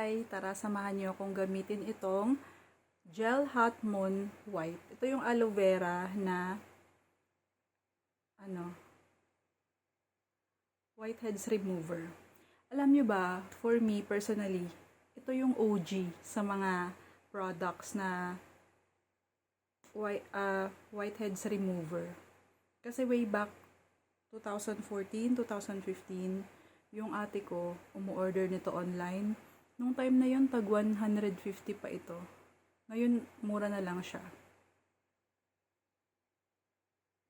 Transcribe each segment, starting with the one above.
Hi! Tara, samahan niyo akong gamitin itong Gel Hot Moon White. Ito yung aloe vera na whiteheads remover. Alam niyo ba, for me personally, ito yung OG sa mga products na whiteheads remover. Kasi way back 2014, 2015, yung ate ko umu-order nito online. Nung time na yun, tag 150 pa ito. Ngayon, mura na lang siya.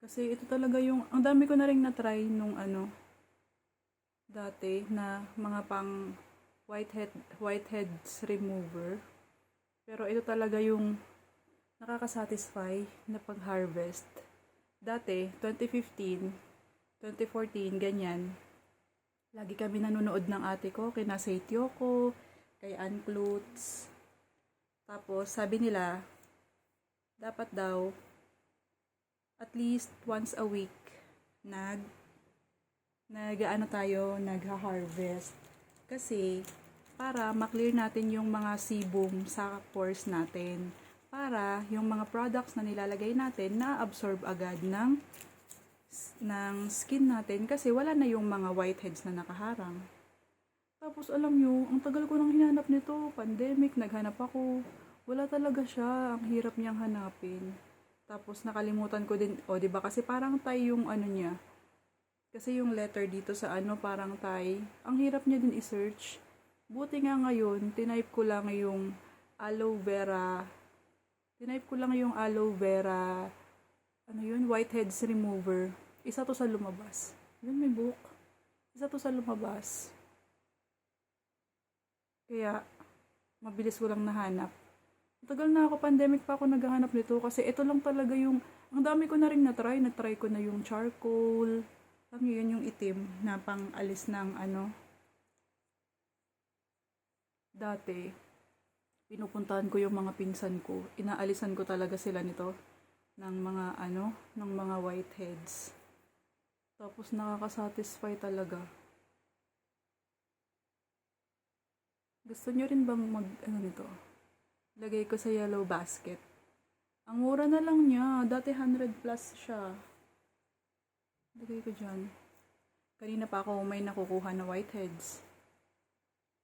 Kasi ito talaga yung, ang dami ko na rin na-try nung dati na mga pang whiteheads remover. Pero ito talaga yung nakaka-satisfy na pag-harvest. Dati, 2015, 2014, ganyan. Lagi kami nanonood ng ate ko, kina Seitioko, kay Ann Klutz. Tapos, sabi nila, dapat daw, at least once a week, nagha-harvest. Kasi, para maklear natin yung mga sebum sa pores natin. Para yung mga products na nilalagay natin, na-absorb agad ng skin natin. Kasi wala na yung mga whiteheads na nakaharang. Tapos alam nyo, ang tagal ko nang hinanap nito. Pandemic, naghanap ako. Wala talaga siya. Ang hirap niyang hanapin. Tapos nakalimutan ko din, diba kasi parang Thai yung niya. Kasi yung letter dito sa parang Thai. Ang hirap niya din i-search. Buti nga ngayon, tinype ko lang yung aloe vera. Whiteheads remover. Isa to sa lumabas. Yun, may book. Isa to sa lumabas. Kaya, mabilis ko lang nahanap. Matagal na ako, pandemic pa ako naghahanap nito kasi ito lang talaga yung, ang dami ko na rin na-try. Na-try ko na yung charcoal. Alam niyo yun yung itim na pang alis ng Dati, pinupuntahan ko yung mga pinsan ko. Inaalisan ko talaga sila nito ng mga whiteheads. Tapos nakaka-satisfy talaga. Gusto nyo rin bang nito? Lagay ko sa yellow basket. Ang mura na lang niya. Dati 100 plus siya. Lagay ko dyan. Kanina pa ako may nakukuha na whiteheads.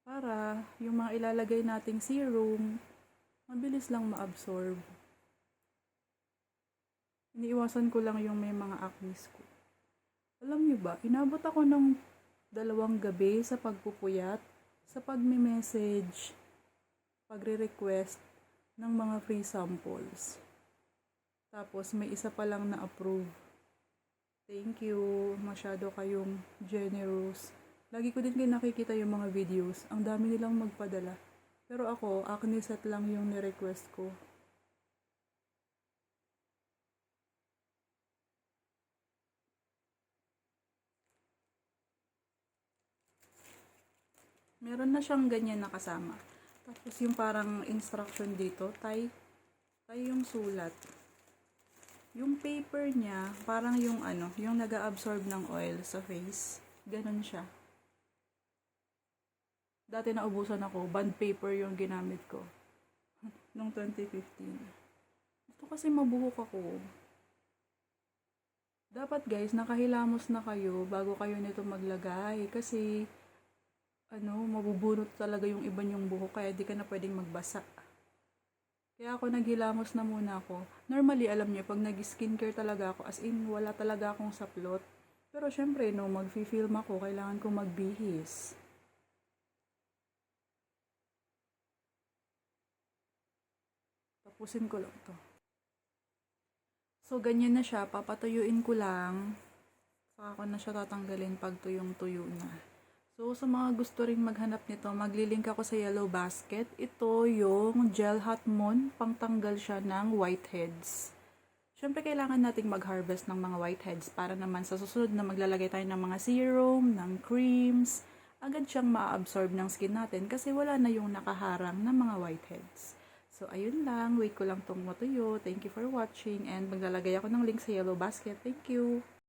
Para yung mga ilalagay nating serum, mabilis lang ma-absorb. Iniiwasan ko lang yung may mga acne ko. Alam niyo ba, inabot ako ng 2 gabi sa pagpupuyat, sa pagme-message, pagre-request ng mga free samples. Tapos may isa pa lang na-approve. Thank you. Masyado kayong generous. Lagi ko din kayo nakikita yung mga videos. Ang dami nilang magpadala. Pero ako, acne set lang yung ni-request ko. Meron na siyang ganyan na kasama. Tapos yung parang instruction dito, Thai yung sulat. Yung paper niya, parang yung yung nag-a-absorb ng oil sa face. Ganon siya. Dati naubusan ako, bond paper yung ginamit ko. Noong 2015. Ito kasi mabuhok ako. Dapat guys, nakahilamos na kayo bago kayo nito maglagay. Kasi mabubunot talaga yung iba yung buhok kaya di ka na pwedeng magbasa. Kaya ako naghilamos na muna ako. Normally, alam niyo, pag nag-skincare talaga ako, as in, wala talaga akong saplot. Pero syempre, mag-film ako, kailangan ko magbihis. Tapusin ko lang to. So, ganyan na siya. Papatuyuin ko lang. Saka ko na siya tatanggalin pag tuyong-tuyo na. So, sa mga gusto ring maghanap nito, maglilink ako sa yellow basket. Ito yung Gel Hot Moon, pangtanggal siya ng whiteheads. Siyempre, kailangan nating mag-harvest ng mga whiteheads para naman sa susunod na maglalagay tayo ng mga serum, ng creams, agad siyang ma-absorb ng skin natin kasi wala na yung nakaharang ng mga whiteheads. So, ayun lang. Wait ko lang itong matuyo. Thank you for watching and maglalagay ako ng link sa yellow basket. Thank you!